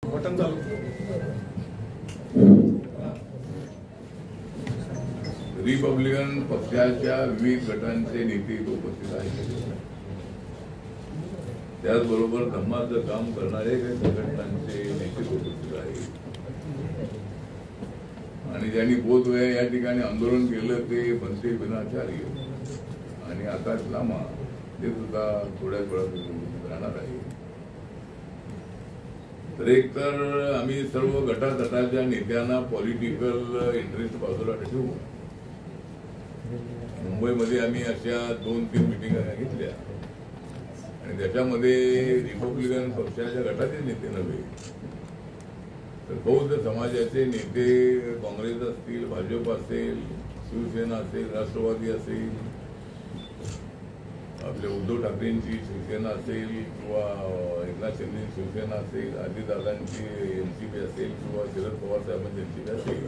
Button चालू. Republican पक्षाच्या विविध गटांचे नेते उपस्थित आहेत. त्याचबरोबर धम्माचं काम करणारे काही संघटनांचे नेते उपस्थित आहेत. आणि ज्यांनी बोधगया या ठिकाणी आंदोलन केलं ते बनते विनाचार्य आणि आकाश लामा ते सुद्धा थोड्याच वेळात राहणार आहे. तर एक तर आम्ही सर्व गटातटाच्या नेत्यांना पॉलिटिकल इंटरेस्ट बाजूला ठेवू. मुंबईमध्ये आम्ही अशा 2-3 मिटिंगा घेतल्या आणि त्याच्यामध्ये रिपब्लिकन पक्षाच्या गटाचे नेते नव्हे तर बौद्ध समाजाचे नेते, काँग्रेस असतील, भाजप असेल, शिवसेना असेल, राष्ट्रवादी असेल, आपल्या उद्धव ठाकरेंची शिवसेना असेल किंवा एकनाथ शिंदेची शिवसेना असेल, अजितदादांची एनसीपी असेल किंवा शरद पवार साहेबांची एनसीपी असेल,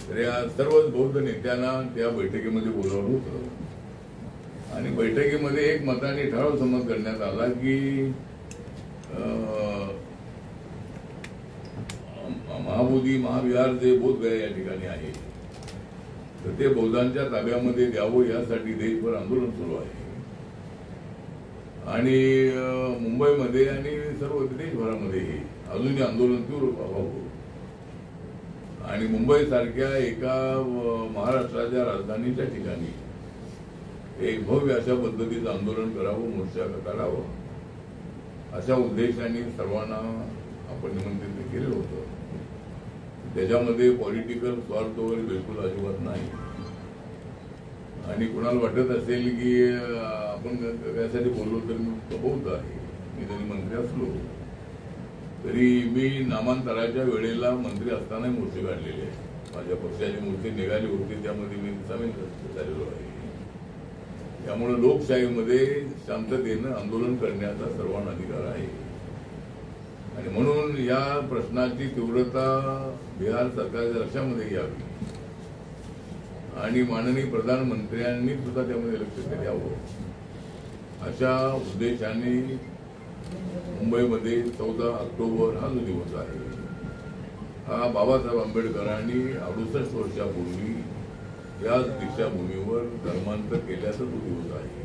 तर या सर्वच बौद्ध नेत्यांना त्या बैठकीमध्ये बोलावलं होतं. आणि बैठकीमध्ये एक मताने ठराव संमत करण्यात आला की महाबोधी महाविहार जे बोधगया या ठिकाणी आहे तर ते बौद्धांच्या ताब्यामध्ये द्यावं यासाठी देशभर आंदोलन सुरू आहे. आणि मुंबईमध्ये आणि सर्व देशभरामध्ये अजूनही आंदोलन तीव्र व्हावं आणि मुंबई सारख्या एका महाराष्ट्राच्या राजधानीच्या ठिकाणी एक भव्य अशा पद्धतीचं आंदोलन करावं, मोर्चा काढावं अशा उद्देशाने सर्वांना आपण निमंत्रित केलं होतं. त्याच्यामध्ये पॉलिटिकल स्वार्थ वगैरे बिलकुल अजिबात नाही. आणि कुणाला वाटत असेल की आपण त्यासाठी बोललो तर मी बौद्ध आहे, मी जरी मंत्री असलो तरी मी नामांतराच्या वेळेला मंत्री असतानाही मोर्चे काढलेले आहे. माझ्या पक्षाची मोर्चे निघाली होती त्यामध्ये मी सामील झालेलो आहे. त्यामुळे लोकशाहीमध्ये शांततेनं आंदोलन करण्याचा सर्वांना अधिकार आहे. आणि म्हणून या प्रश्नाची तीव्रता बिहार सरकारच्या लक्षामध्ये यावी आणि माननीय प्रधानमंत्र्यांनी सुद्धा त्यामध्ये लक्ष द्यावं अशा उद्देशाने मुंबईमध्ये 14 ऑक्टोबर हा जो दिवस आहे हा बाबासाहेब आंबेडकरांनी 68 वर्षापूर्वी याच दीक्षाभूमीवर धर्मांतर केल्याचा तो दिवस आहे.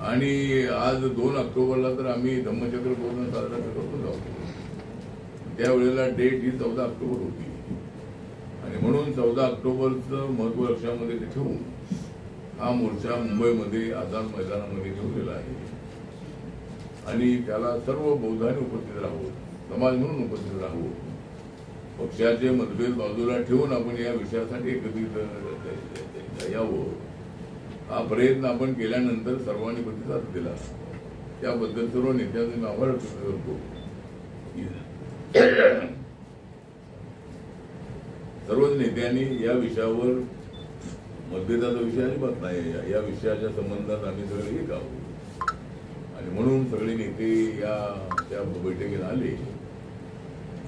आणि आज 2 ऑक्टोबरला तर आम्ही धम्मचक्र प्रवर्तन साजरा करतो जातो. त्यावेळेला डेट ही 14 ऑक्टोबर होती आणि म्हणून 14 ऑक्टोबरचं महत्व लक्षामध्ये ठेवून हा मोर्चा मुंबईमध्ये आझाद मैदानामध्ये ठेवलेला आहे. आणि त्याला सर्व बौद्धांनी उपस्थित राहावं, समाज म्हणून उपस्थित राहावं, पक्षाचे मतभेद बाजूला ठेवून आपण या विषयासाठी एकत्रित यावं हा प्रयत्न आपण केल्यानंतर सर्वांनी प्रतिसाद दिला. त्याबद्दल सर्व नेत्यांचे मी आभार व्यक्त करतो. सर्वच नेत्यांनी या विषयावर मतभेदाचा विषय अजिबात नाही, या विषयाच्या संबंधात आम्ही सगळे एक आहोत. आणि म्हणून सगळे नेते त्या बैठकीत आले.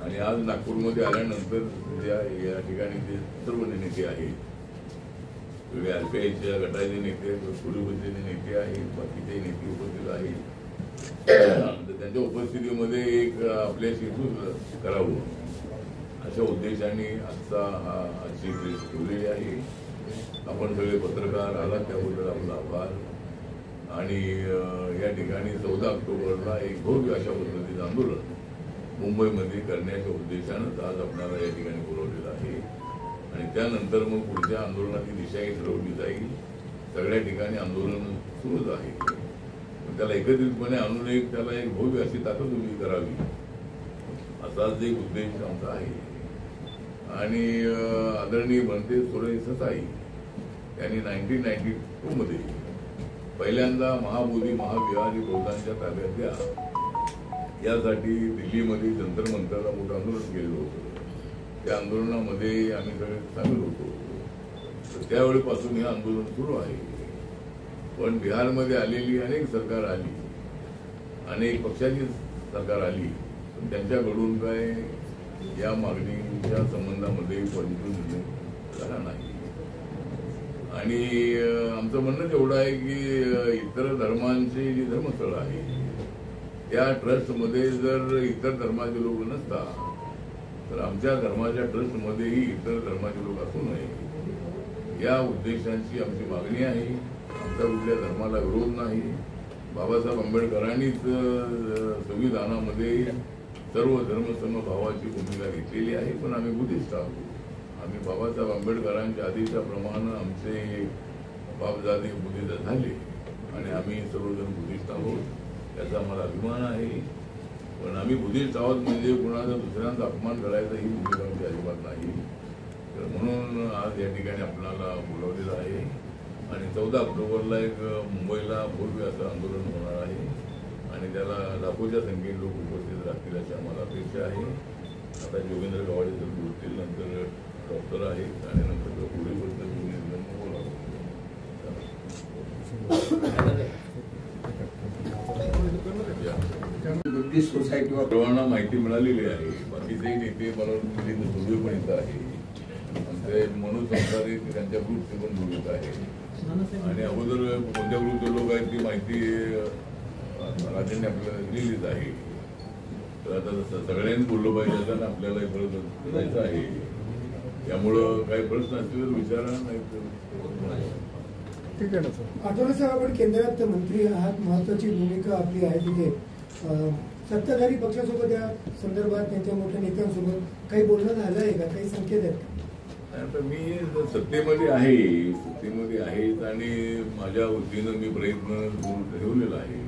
आणि आज नागपूरमध्ये आल्यानंतर या ठिकाणी जे सर्व नेते आहेत, आरपीआयच्या गटाचे नेते, कुलभूचे नेते आहेत, बाकीचे नेते उपस्थित आहेत, त्यांच्या उपस्थितीमध्ये एक आपल्याशी करावं अशा उद्देशाने आजची ट्रेस ठेवलेली आहे. आपण सगळे पत्रकार आलात त्याबद्दल आपला आभार. आणि या ठिकाणी 14 ऑक्टोबरला एक भव्य अशा पद्धतीचं आंदोलन मुंबईमध्ये करण्याच्या उद्देशानं आज आपल्याला या ठिकाणी बोलवलेलं आहे. आणि त्यानंतर मग पुढच्या आंदोलनाची दिशाही ठरवली जाईल. सगळ्या ठिकाणी आंदोलन सुरूच आहे. त्याला एकत्रितपणे आणून त्याला एक भव्य अशी ताकद उभी करावी असाच एक उद्देश आमचा आहे. आणि आदरणीय बनते सोडे ससाई यांनी 1992 मध्ये पहिल्यांदा महाबोधी महाविहार ही बौद्धांच्या ताब्यात द्या यासाठी दिल्लीमध्ये जंतर मंतरला मोठं आंदोलन केलेलं होतं. त्या आंदोलनामध्ये आम्ही सगळे सामील होतो. तर त्यावेळेपासून हे आंदोलन सुरू आहे. पण बिहारमध्ये आलेली अनेक सरकार आली, अनेक पक्षाची सरकार आली, पण त्यांच्याकडून काय या मागणीच्या संबंधामध्ये पॉझिटिव्ह निर्णय झाला नाही. आणि आमचं म्हणणं एवढं आहे की इतर धर्मांची जी धर्मस्थळं आहेत या ट्रस्टमध्ये जर इतर धर्माचे लोक नसतात तर आमच्या धर्माच्या ट्रस्टमध्येही इतर धर्माचे लोक असू नये या उद्देशांची आमची मागणी आहे. आमचा कुठल्या धर्माला विरोध नाही. बाबासाहेब आंबेडकरांनीच संविधानामध्ये सर्व धर्मसमभावाची भूमिका घेतलेली आहे. पण आम्ही बुद्धिस्ट आहोत. आम्ही बाबासाहेब आंबेडकरांच्या आदेशाप्रमाणे आमचे बापजादे बुद्धिस्ट झाले आणि आम्ही सर्वजण बुद्धिस्ट आहोत याचा आम्हाला अभिमान आहे. पण आम्ही बुद्धिस्ट आहोत म्हणजे कुणाचा दुसऱ्यांचा अपमान करायचा ही भूमिका आमची अजिबात नाही. तर म्हणून आज या ठिकाणी आपल्याला बोलावलेलं आहे आणि 14 ऑक्टोबरला एक मुंबईला भव्य असं आंदोलन होणार आहे आणि त्याला लाखोच्या संख्येने लोक उपस्थित राहतील अशी आम्हाला अपेक्षा आहे. आता जोगेंद्र गवाडे जर बोलतील, नंतर डॉक्टर आहेत आणि नंतर पुढे बोलावं. बुद्धिस्ट सोसायटीवर सर्वांना माहिती मिळालेली आहे. बाकीचे नेते मला दुर्बळ पण इथं आहे. ते मनोज संसारी त्यांच्या ग्रुपचे पण बोलत आहे आणि अगोदर कोणत्या ग्रुपचे लोक आहेत ती माहिती राजांनी आपल्याला दिलेलीच आहे. तर आता सगळ्यांनी बोललं पाहिजे असं आपल्याला परत जायचं आहे. त्यामुळं काही प्रश्न असतील तर विचारा. नाही ठीक आहे ना सर. आठवले साहेब, आपण केंद्रात मंत्री आहात, महत्वाची भूमिका आपली आहे तिथे. सत्ताधारी पक्षासोबत या संदर्भात त्यांच्या मोठ्या नेत्यांसोबत काही बोलणं झालं आहे का? काही संकेत आहेत का? आता मी सत्तेमध्ये आहेत आणि माझ्या वतीनं मी प्रयत्न ठेवलेला आहे.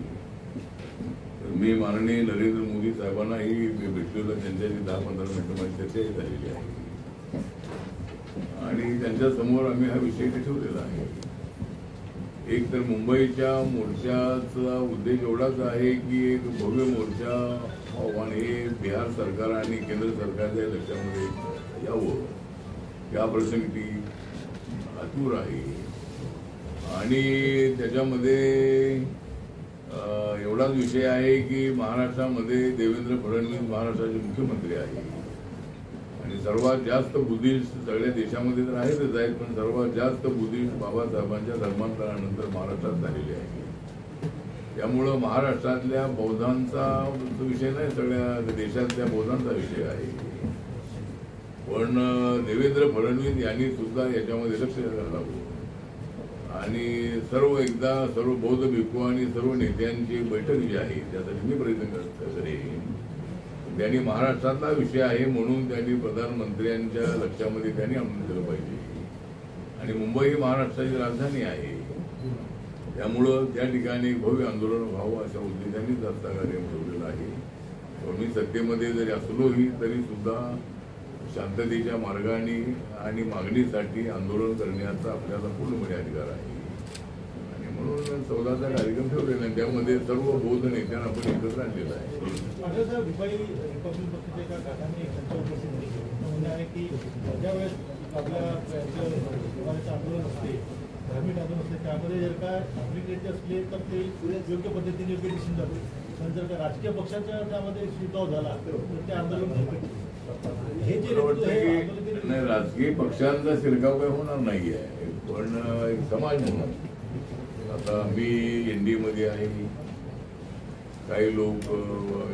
मी माननीय नरेंद्र मोदी साहेबांनाही भेटलेलो. त्यांच्याशी 10-15 मिनिटं माझी चर्चाही झालेली आहे आणि त्यांच्या समोर आम्ही हा विषय ठेवलेला आहे. एक तर मुंबईच्या मोर्चाचा उद्देश एवढाच आहे की एक भव्य मोर्चा आव्हान हे बिहार सरकार आणि केंद्र सरकारच्या लक्षामध्ये यावं या प्रसंगी आतुर आहे. आणि त्याच्यामध्ये एवढाच विषय आहे की महाराष्ट्रामध्ये देवेंद्र फडणवीस महाराष्ट्राचे मुख्यमंत्री आहेत आणि सर्वात जास्त बुद्धिस्ट सगळ्या देशामध्ये तर आहेतच आहेत, पण सर्वात जास्त बुद्धिस्ट बाबासाहेबांच्या धर्मांतरानंतर महाराष्ट्रात झालेले आहे. त्यामुळं महाराष्ट्रातल्या बौद्धांचा विषय नाही, सगळ्या देशातल्या बौद्धांचा विषय आहे. पण देवेंद्र फडणवीस यांनी सुद्धा याच्यामध्ये लक्ष द्यायला हवं आणि सर्व बौद्ध भिक्खू आणि सर्व नेत्यांची बैठक जी आहे त्यासाठी मी प्रयत्न करेन. त्यांनी महाराष्ट्रातला विषय आहे म्हणून त्यांनी प्रधानमंत्र्यांच्या लक्षामध्ये त्यांनी आणून दिलं पाहिजे. आणि मुंबई ही महाराष्ट्राची राजधानी आहे, त्यामुळं त्या ठिकाणी भव्य आंदोलन व्हावं अशा उद्देशाने दस्तकार्य ठेवलेलं आहे. पण मी सत्तेमध्ये जरी असलोही तरी सुद्धा शांततेच्या मार्गाने आणि मागणीसाठी आंदोलन करण्याचा आपल्याला पूर्णपणे अधिकार आहे आणि म्हणून 14चा कार्यक्रम ठेवलेला आहे. त्यामध्ये सर्व बौद्ध नेत्यांना आपण एकत्र आणलेला आहे. धार्मिक आंदोलन असते त्यामध्ये जर का धार्मिक नेते असले तर ते योग्य पद्धतीने योग्य डिसिजन जाते. पण जर का राजकीय पक्षाच्या त्यामध्ये शिरकाव झाला तर ते आंदोलन हे जे नाही, राजकीय पक्षांचा शिरकाव काही होणार नाही आहे. पण एक समाज म्हणून आता मी NDA मध्ये आहे, काही लोक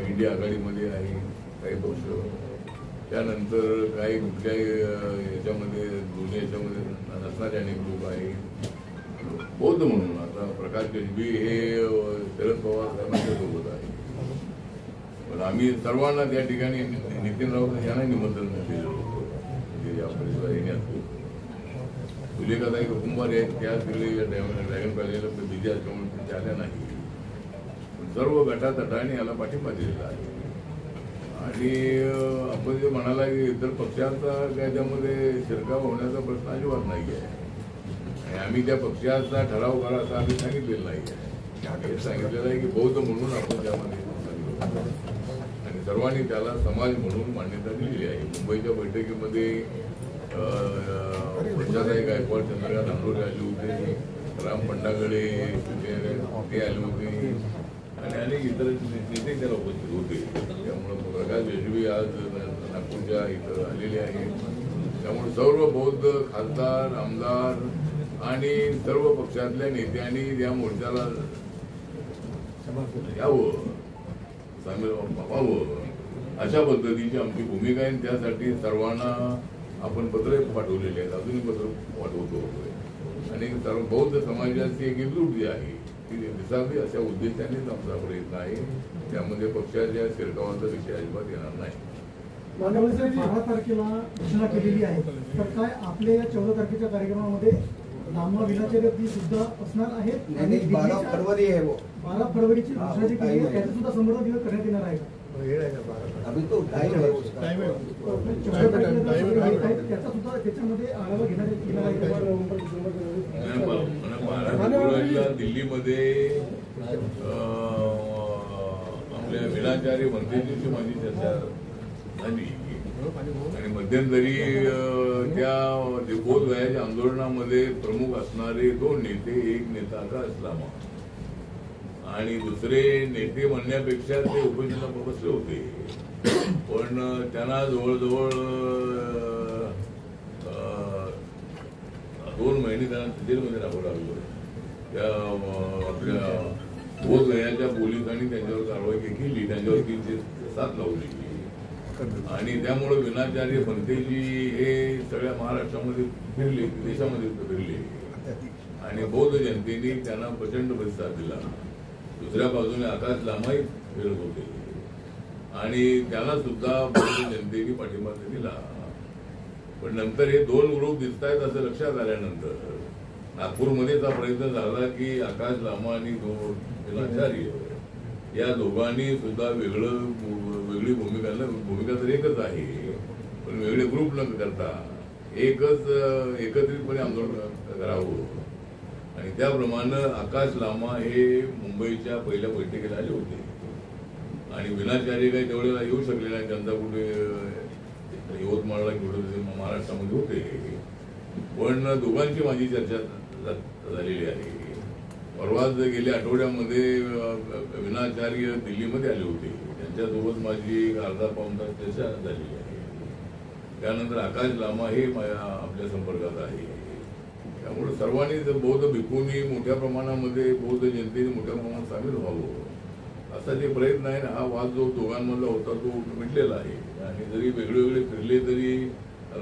इंडिया आघाडीमध्ये आहे, काही पक्ष त्यानंतर काही कुठल्याही याच्यामध्ये दोन्ही याच्यामध्ये नसणारे अनेक लोक आहेत. बौद्ध म्हणून आता प्रकाश गजबी हे शरद पवार साहेबांच्या सोबत आहे. पण आम्ही सर्वांना त्या ठिकाणी नितीन राऊत यांना निमंत्रण दिलेलं होतं म्हणजे या परिसरात येण्याचं. सुलेखाताई कुंभार आहेत त्या तिकडे ड्रॅगन पॅलेसला बिझी असल्यामुळे त्या आल्या नाही. पण सर्व गटातटाने याला पाठिंबा दिलेला आहे. आणि आपण जे म्हणाला की इतर पक्षांचा त्याच्यामध्ये शिरकाव होण्याचा प्रश्न अजिबात नाही आहे आणि आम्ही त्या पक्षाचा ठराव करा असं आम्ही सांगितलेलं नाही आहे. सांगितलेलं आहे की बौद्ध म्हणून आपण त्यामध्ये आणि सर्वांनी त्याला समाज म्हणून मान्यता दिलेली आहे. मुंबईच्या बैठकीमध्ये पंचाताई गायकवाड, चंद्रकांत आंदोरे आले होते, राम पंडागळे ते आले होते आणि अनेक इतर नेते त्याला उपस्थित होते. त्यामुळं प्रकाश गजबी आज नागपूरच्या इथं आलेले आहेत. त्यामुळे सर्व बौद्ध खासदार, आमदार आणि सर्व पक्षातल्या नेत्यांनी या मोर्चाला यावं सामील व्हावं अशा पद्धतीची आमची भूमिका आहे. त्यासाठी सर्वांना आपण पत्र पाठवलेले आहेत, अजूनही पत्र पाठवतो आणि बौद्ध समाजाची एक एकजूट जी आहे ती दिसावी अशा उद्देशानेच आमचा प्रयत्न आहे. त्यामध्ये पक्षाच्या शिरकावाचा विषय अजिबात येणार नाही. 12 तारखेला घोषणा केलेली आहे, तर काय आपल्या या 14 तारखेच्या कार्यक्रमामध्ये लांबा विनाचर्य ती सुद्धा असणार आहेत आणि 12 फरवरी आहे वो 12 फरवरीची घोषणा जी केली आहे त्याचा सुद्धा संदर्भ दिवस करण्यात येणार आहे का? अभी तो टाइम है उसका. त्याचा सुद्धा त्याच्यामध्ये आढावा घेण्यात येणार आहे का? 12 फेब्रुवारीला दिल्लीमध्ये आपल्या विनाचार्य मंत्र्यांची माझी चर्चा झाली आणि मध्यंतरी त्या बोधगयाच्या आंदोलनामध्ये प्रमुख असणारे 2 नेते, एक नेता आकाश लामा आणि दुसरे नेते म्हणण्यापेक्षा ते उपोषणाला बसले होते, पण त्यांना जवळजवळ 2 महिने त्यांना जेलमध्ये राहावं लागलं. त्या आपल्या बोधगयाच्या पोलिसांनी त्यांच्यावर कारवाई केली, त्यांच्यावर 307 लावली आणि त्यामुळे विनाचार्य पंथेजी हे सगळ्या महाराष्ट्रामध्ये फिरले, देशामध्ये फिरले आणि बौद्ध जनतेने त्यांना प्रचंड प्रतिसाद दिला. दुसऱ्या बाजूने आकाश लामाही फिरत होते आणि त्यांना सुद्धा बौद्ध जनतेने पाठिंबा दिला. पण नंतर हे 2 ग्रुप दिसत आहेत असं लक्षात आल्यानंतर नागपूरमध्येच हा प्रयत्न झाला की आकाश लामा आणि विनाचार्य या दोघांनी सुद्धा वेगळी भूमिका तर एकच आहे, पण वेगळे ग्रुप न करता एकत्रितपणे आंदोलन करावं आणि त्याप्रमाणे आकाश लामा हे मुंबईच्या पहिल्या बैठकीला आले होते आणि विनाचार्य काही तेवढ्याला येऊ शकले नाही. त्यांचा कुठे यवतमाळला कुठे महाराष्ट्रामध्ये होते, पण दोघांची माझी चर्चा झालेली आहे. परवाच गेल्या आठवड्यामध्ये विनाचार्य दिल्लीमध्ये आले होते, त्यांच्यासोबत माझी अर्धा पाऊण तास चर्चा झालेली आहे. त्यानंतर आकाश लामा हे आपल्या संपर्कात आहे. त्यामुळे सर्वांनी बौद्ध भिक्खूंनी मोठ्या प्रमाणामध्ये बौद्ध जनतेने मोठ्या प्रमाणात सामील व्हावं असा जे प्रयत्न आहे ना, हा वाद जो दोघांमधला होता तो मिटलेला आहे. आणि जरी वेगळे फिरले तरी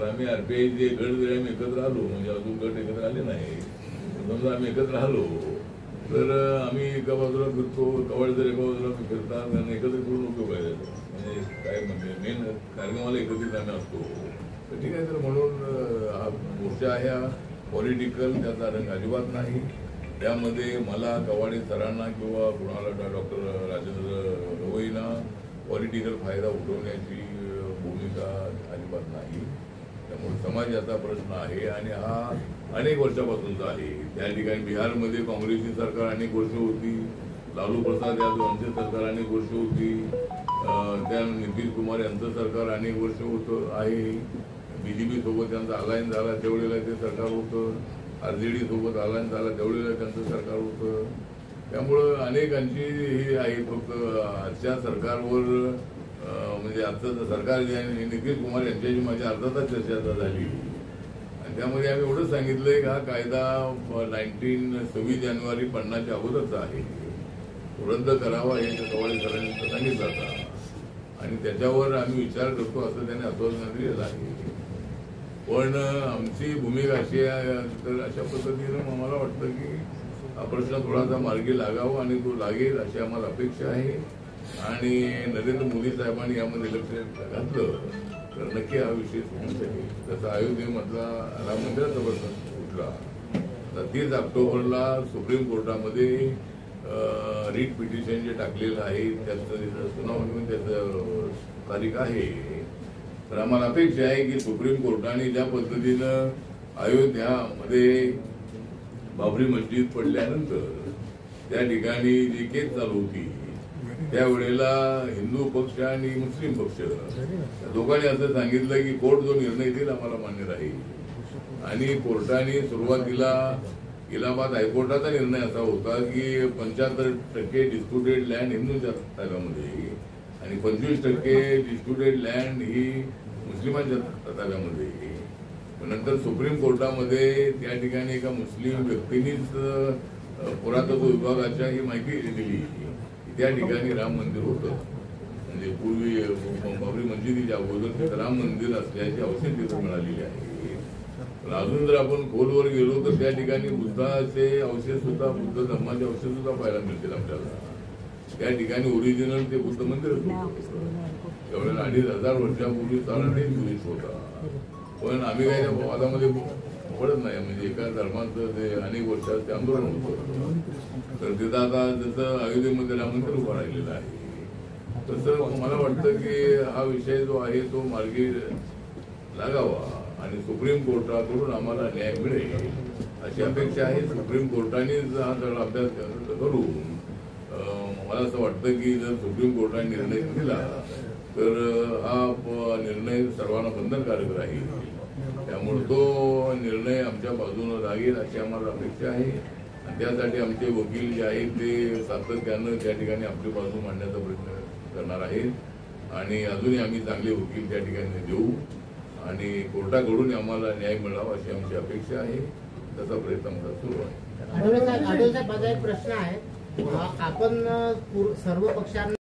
आम्ही आरपीआयचे गट जरी आम्ही एकत्र आलो, म्हणजे अजून गट एकत्र आले नाही, समजा आम्ही एकत्र आलो तर आम्ही एका बाजूला फिरतो, कवाड जर एका बाजूला फिरतात आणि एकत्र करून उपयोग आहे त्याचा. म्हणजे काय म्हणजे मेन कार्यक्रमाला एकत्रित आम्ही असतो तर ठीक आहे. तर म्हणून हा मोर्चा आहे, हा पॉलिटिकल त्याचा रंग अजिबात नाही. त्यामध्ये मला कवाडे सरांना किंवा कुणाला डॉक्टर राजेंद्र गवईंना पॉलिटिकल फायदा उठवण्याची भूमिका अजिबात नाही. त्यामुळे समाजाचा प्रश्न आहे आणि हा अनेक वर्षापासूनचा आहे. त्या ठिकाणी बिहारमध्ये काँग्रेसची सरकार अनेक वर्ष होती, लालू प्रसाद यादव यांचे सरकार अनेक वर्ष होती, त्या नितीश कुमार यांचं सरकार अनेक वर्ष होतं आहे, बीजेपी सोबत त्यांचा अलायन्स झाला त्यावेळेला ते सरकार होतं, आरजेडी सोबत अलायन्स झाला त्यावेळेला त्यांचं सरकार होतं. त्यामुळं अनेकांची ही आहे. फक्त आजच्या सरकारवर म्हणजे आजचं सरकार जे आहे नितीश कुमार यांच्याशी माझी अर्धा तास चर्चा झाली आणि त्यामध्ये आम्ही एवढंच सांगितलंय की हा कायदा 26 जानेवारी 50च्या अगोदरचा आहे, तो रद्द करावा हे कवाडे सरांनी सांगितलं होता आणि त्याच्यावर आम्ही विचार करतो असं त्याने आश्वासन दिलेलं आहे. पण आमची भूमिका अशी आहे तर अशा पद्धतीनं मला वाटतं की हा प्रश्न थोडासा मार्गी लागावा आणि तो लागेल अशी आम्हाला अपेक्षा आहे. आणि नरेंद्र मोदी साहेबांनी यामध्ये लक्ष घातलं तर नक्की हा विषय सुटू शकेल. तसा अयोध्येमधला राम मंदिराचा प्रश्न उठला तर 30 ऑक्टोबरला सुप्रीम कोर्टामध्ये रीट पिटिशन जे टाकलेलं आहे त्याचं सुनावणी त्याचं तारीख आहे. तर आम्हाला अपेक्षा आहे की सुप्रीम कोर्टाने ज्या पद्धतीनं अयोध्यामध्ये बाबरी मस्जिद पडल्यानंतर त्या ठिकाणी जी केस चालू होती त्यावेळेला हिंदू पक्ष आणि मुस्लिम पक्ष दोघांनी असं सांगितलं की कोर्ट जो निर्णय देईल आम्हाला मान्य राहील आणि कोर्टाने सुरुवातीला इलाहाबाद हायकोर्टाचा निर्णय असा होता की 75% डिस्प्युटेड लँड हिंदूंच्या ताब्यामध्ये आणि 25% डिस्प्युटेड लँड ही मुस्लिमांच्या ताब्यामध्ये. नंतर सुप्रीम कोर्टामध्ये त्या ठिकाणी एका मुस्लिम व्यक्तीनेच पुरातत्व विभागाच्या ही माहिती दिली की त्या ठिकाणी राम मंदिर होतं म्हणजे पूर्वी बाबरी मस्जिदीच्या अगोदर तिथं राम मंदिर असल्याची अवशेष तिथं मिळालेली आहे. पण अजून जर आपण खोलवर गेलो तर त्या ठिकाणी बुद्धाचे अवशेष सुद्धा, बुद्ध धर्माचे अवशेष सुद्धा पाहायला मिळतील आपल्याला. त्या ठिकाणी ओरिजिनल ते बुद्ध मंदिरच होतं. त्यावेळेला 2500 वर्षापूर्वी चालत ते टुरिस्ट होता. पण आम्ही काही त्या वादामध्ये पडत नाही. म्हणजे एका धर्माचं ते अनेक वर्षात ते आंदोलन होतं. तर तिथं आता जसं अयोध्येमध्ये राम मंदिर उभं राहिलेलं आहे, तसं मला वाटतं की हा विषय जो आहे तो मार्गी लागावा आणि सुप्रीम कोर्टाकडून आम्हाला न्याय मिळेल अशी अपेक्षा आहे. सुप्रीम कोर्टानेच हा सगळा अभ्यास करून मला असं वाटतं की जर सुप्रीम कोर्टाने निर्णय दिला तर हा निर्णय सर्वांना बंधनकारक राहील. त्यामुळे तो निर्णय आमच्या बाजूने लागेल अशी आम्हाला अपेक्षा आहे. आणि त्यासाठी आमचे वकील जे आहेत ते सातत्यानं त्या ठिकाणी आपली बाजू मांडण्याचा प्रयत्न करणार आहेत. आणि अजूनही आम्ही चांगले वकील त्या ठिकाणी देऊ आणि कोर्टाकडून आम्हाला न्याय मिळावा अशी आमची अपेक्षा आहे. तसा प्रयत्न आमचा सुरू आहे. आढळराव साहेब, माझा एक प्रश्न आहे. आपण सर्व पक्षांना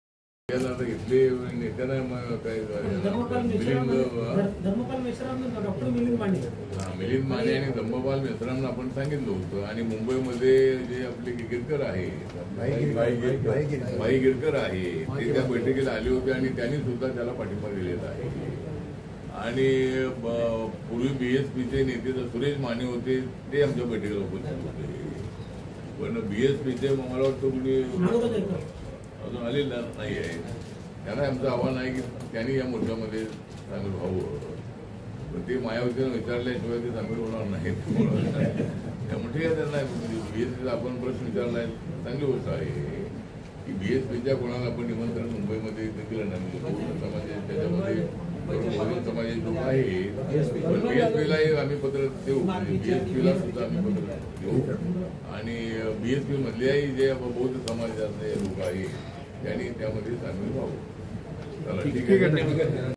घेतले नेत्यांना काय मिलिंद माने आणि धम्मपाल मेश्रामना आपण सांगितलं होतं. आणि मुंबईमध्ये जे आपले गिरकर आहेत, भाई गिरकर आहे, ते त्या बैठकीला आले होते आणि त्यांनी सुद्धा त्याला पाठिंबा दिलेला आहे. आणि पूर्वी बीएसपीचे नेते सुरेश माने होते, ते आमच्या बैठकीला उपस्थित होते. पण बीएसपीचे मला वाटतं कुणी अजून आलेला नाही आहे. त्यांना आमचं आव्हान आहे की त्यांनी या मोर्चामध्ये सामील व्हावं. पण ते मायावतीनं विचारल्याशिवाय ते सामील होणार नाहीत. त्यामुळे त्यांना बीएसपीचा आपण प्रश्न विचारला चांगली गोष्ट आहे की बीएसपीच्या कोणाला आपण निमंत्रण मुंबईमध्ये केलं नाही. बहुजन समाज त्याच्यामध्ये बहुजन समाजाचे लोक आहेत. पण बीएसपीलाही आम्ही पत्र देऊ, बीएसपीला सुद्धा आम्ही पत्र देऊ. आणि बीएसपी मधल्याही जे बौद्ध समाजाचे लोक आहेत त्यांनी त्यामध्ये सामील व्हावं. चला ठीक आहे.